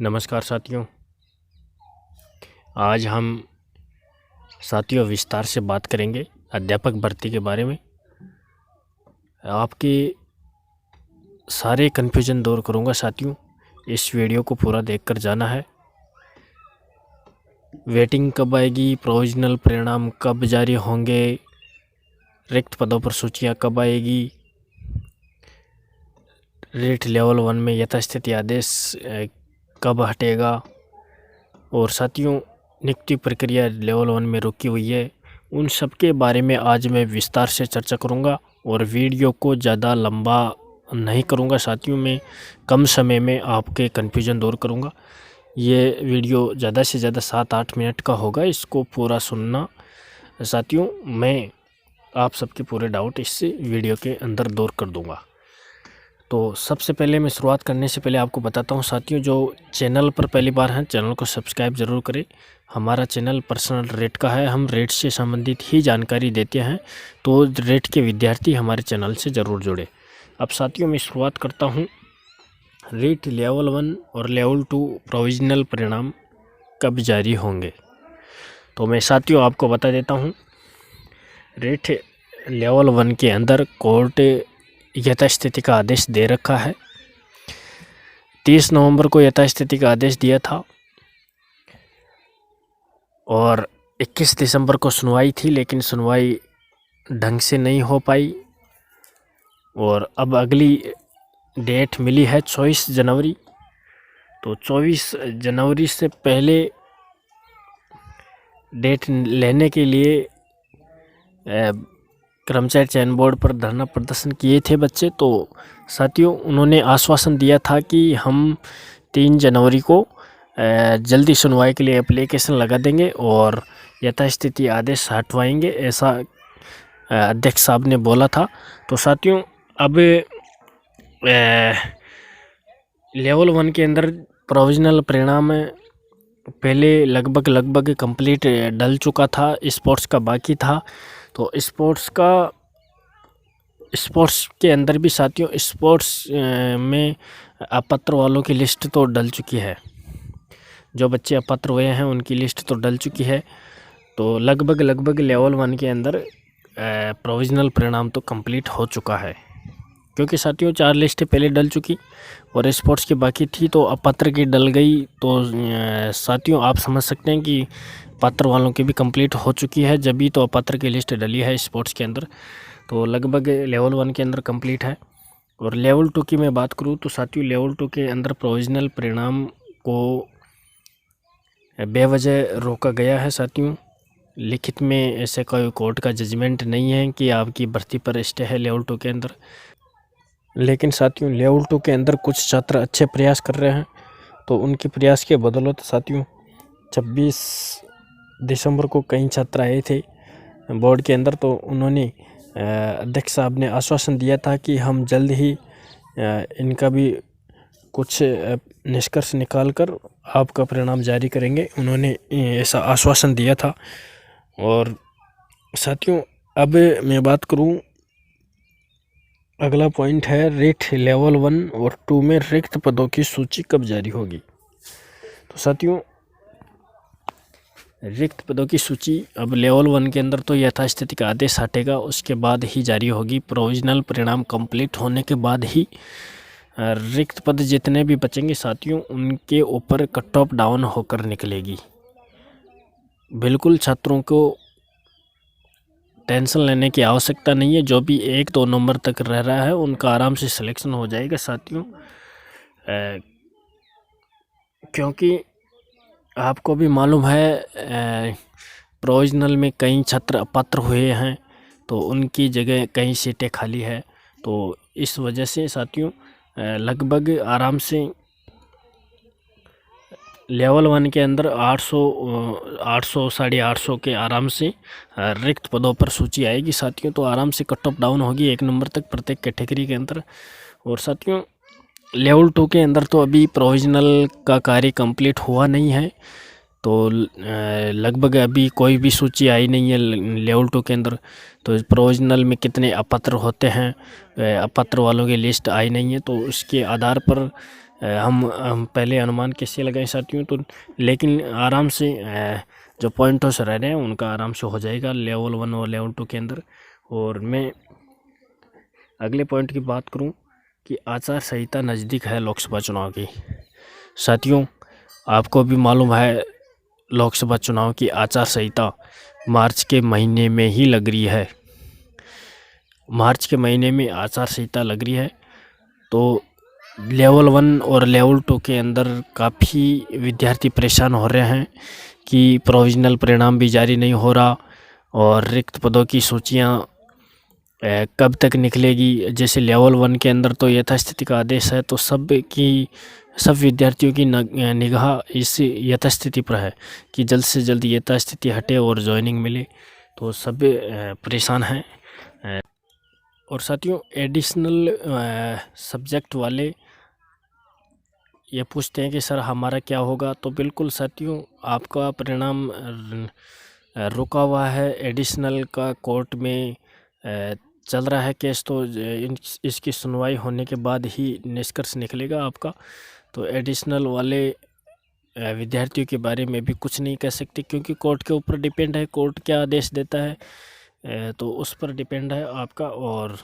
नमस्कार साथियों। आज हम साथियों विस्तार से बात करेंगे अध्यापक भर्ती के बारे में। आपके सारे कन्फ्यूजन दूर करूंगा साथियों। इस वीडियो को पूरा देखकर जाना है। वेटिंग कब आएगी, प्रोविजनल परिणाम कब जारी होंगे, रिक्त पदों पर सूचियां कब आएगी, रेट लेवल 1 में यथास्थिति आदेश कब हटेगा, और साथियों नियुक्ति प्रक्रिया लेवल 1 में रुकी हुई है। उन सब के बारे में आज मैं विस्तार से चर्चा करूंगा और वीडियो को ज़्यादा लंबा नहीं करूंगा साथियों। मैं कम समय में आपके कन्फ्यूजन दूर करूंगा। ये वीडियो ज़्यादा से ज़्यादा 7-8 मिनट का होगा। इसको पूरा सुनना साथियों। मैं आप सबके पूरे डाउट इस वीडियो के अंदर दूर कर दूंगा। तो सबसे पहले मैं शुरुआत करने से पहले आपको बताता हूं साथियों, जो चैनल पर पहली बार हैं चैनल को सब्सक्राइब ज़रूर करें। हमारा चैनल पर्सनल रेट का है। हम रेट से संबंधित ही जानकारी देते हैं, तो रेट के विद्यार्थी हमारे चैनल से ज़रूर जुड़े। अब साथियों मैं शुरुआत करता हूं। रेट लेवल 1 और लेवल 2 प्रोविजनल परिणाम कब जारी होंगे, तो मैं साथियों आपको बता देता हूँ। रेट लेवल 1 के अंदर कोर्ट यथास्थिति का आदेश दे रखा है। 30 नवंबर को यथास्थिति का आदेश दिया था और 21 दिसंबर को सुनवाई थी, लेकिन सुनवाई ढंग से नहीं हो पाई। और अब अगली डेट मिली है 24 जनवरी। तो 24 जनवरी से पहले डेट लेने के लिए कर्मचारी चयन बोर्ड पर धरना प्रदर्शन किए थे बच्चे। तो साथियों उन्होंने आश्वासन दिया था कि हम 3 जनवरी को जल्दी सुनवाई के लिए एप्लीकेशन लगा देंगे और यथास्थिति आदेश हटवाएंगे, ऐसा अध्यक्ष साहब ने बोला था। तो साथियों अब लेवल 1 के अंदर प्रोविजनल परिणाम पहले लगभग कंप्लीट डल चुका था। स्पोर्ट्स का बाकी था। तो स्पोर्ट्स के अंदर भी साथियों स्पोर्ट्स में अपात्र वालों की लिस्ट तो डल चुकी है। जो बच्चे अपात्र हुए हैं उनकी लिस्ट तो डल चुकी है। तो लगभग लेवल 1 के अंदर प्रोविजनल परिणाम तो कंप्लीट हो चुका है, क्योंकि साथियों 4 लिस्टें पहले डल चुकी और स्पोर्ट्स की बाकी थी, तो अपात्र की डल गई। तो साथियों आप समझ सकते हैं कि पात्र वालों की भी कंप्लीट हो चुकी है, जब भी तो अपात्र की लिस्ट डली है स्पोर्ट्स के अंदर। तो लगभग लेवल 1 के अंदर कंप्लीट है। और लेवल 2 की मैं बात करूं तो साथियों लेवल 2 के अंदर प्रोविजनल परिणाम को बेवजह रोका गया है साथियों। लिखित में ऐसे कोई कोर्ट का जजमेंट नहीं है कि आपकी भर्ती पर स्टे है लेवल 2 के अंदर। लेकिन साथियों लेवल 2 के अंदर कुछ छात्र अच्छे प्रयास कर रहे हैं, तो उनके प्रयास के बदौलत साथियों 26 दिसंबर को कई छात्र आए थे बोर्ड के अंदर। तो उन्होंने अध्यक्ष साहब ने आश्वासन दिया था कि हम जल्द ही इनका भी कुछ निष्कर्ष निकाल कर आपका परिणाम जारी करेंगे। उन्होंने ऐसा आश्वासन दिया था। और साथियों अब मैं बात करूं, अगला पॉइंट है रेट लेवल 1 और 2 में रिक्त पदों की सूची कब जारी होगी। तो साथियों रिक्त पदों की सूची अब लेवल 1 के अंदर तो यथास्थिति का आदेश हटेगा, उसके बाद ही जारी होगी। प्रोविजनल परिणाम कंप्लीट होने के बाद ही रिक्त पद जितने भी बचेंगे साथियों उनके ऊपर कट ऑफ डाउन होकर निकलेगी। बिल्कुल छात्रों को टेंशन लेने की आवश्यकता नहीं है। जो भी 1-2 नंबर तक रह रहा है उनका आराम से सिलेक्शन हो जाएगा साथियों। क्योंकि आपको भी मालूम है प्रोविजनल में कई छात्र अपात्र हुए हैं, तो उनकी जगह कई सीटें खाली है। तो इस वजह से साथियों लगभग आराम से लेवल 1 के अंदर 800 साढ़े 800 के आराम से रिक्त पदों पर सूची आएगी साथियों। तो आराम से कट ऑफ डाउन होगी 1 नंबर तक प्रत्येक कैटेगरी के अंदर। और साथियों लेवल 2 के अंदर तो अभी प्रोविजनल का कार्य कंप्लीट हुआ नहीं है, तो लगभग अभी कोई भी सूची आई नहीं है लेवल 2 के अंदर। तो प्रोविजनल में कितने अपात्र होते हैं, अपात्र वालों की लिस्ट आई नहीं है, तो उसके आधार पर हम पहले अनुमान कैसे लगाएं साथियों, तो लेकिन आराम से जो पॉइंटर्स रह रहे हैं उनका आराम से हो जाएगा लेवल 1 और लेवल 2 के अंदर। और मैं अगले पॉइंट की बात करूं कि आचार संहिता नज़दीक है लोकसभा चुनाव की। साथियों, आपको भी मालूम है लोकसभा चुनाव की आचार संहिता मार्च के महीने में ही लग रही है। मार्च के महीने में आचार संहिता लग रही है, तो लेवल 1 और लेवल 2 के अंदर काफ़ी विद्यार्थी परेशान हो रहे हैं कि प्रोविज़नल परिणाम भी जारी नहीं हो रहा और रिक्त पदों की सूचियां कब तक निकलेगी। जैसे लेवल 1 के अंदर तो यथास्थिति का आदेश है, तो सब विद्यार्थियों की निगाह इस यथास्थिति पर है कि जल्द से जल्द यथास्थिति हटे और ज्वाइनिंग मिले, तो सब परेशान हैं। और साथियों, एडिशनल सब्जेक्ट वाले ये पूछते हैं कि सर हमारा क्या होगा, तो बिल्कुल साथियों, आपका परिणाम रुका हुआ है। एडिशनल का कोर्ट में चल रहा है केस, तो इसकी सुनवाई होने के बाद ही निष्कर्ष निकलेगा आपका। तो एडिशनल वाले विद्यार्थियों के बारे में भी कुछ नहीं कह सकते, क्योंकि कोर्ट के ऊपर डिपेंड है, कोर्ट क्या आदेश देता है तो उस पर डिपेंड है आपका। और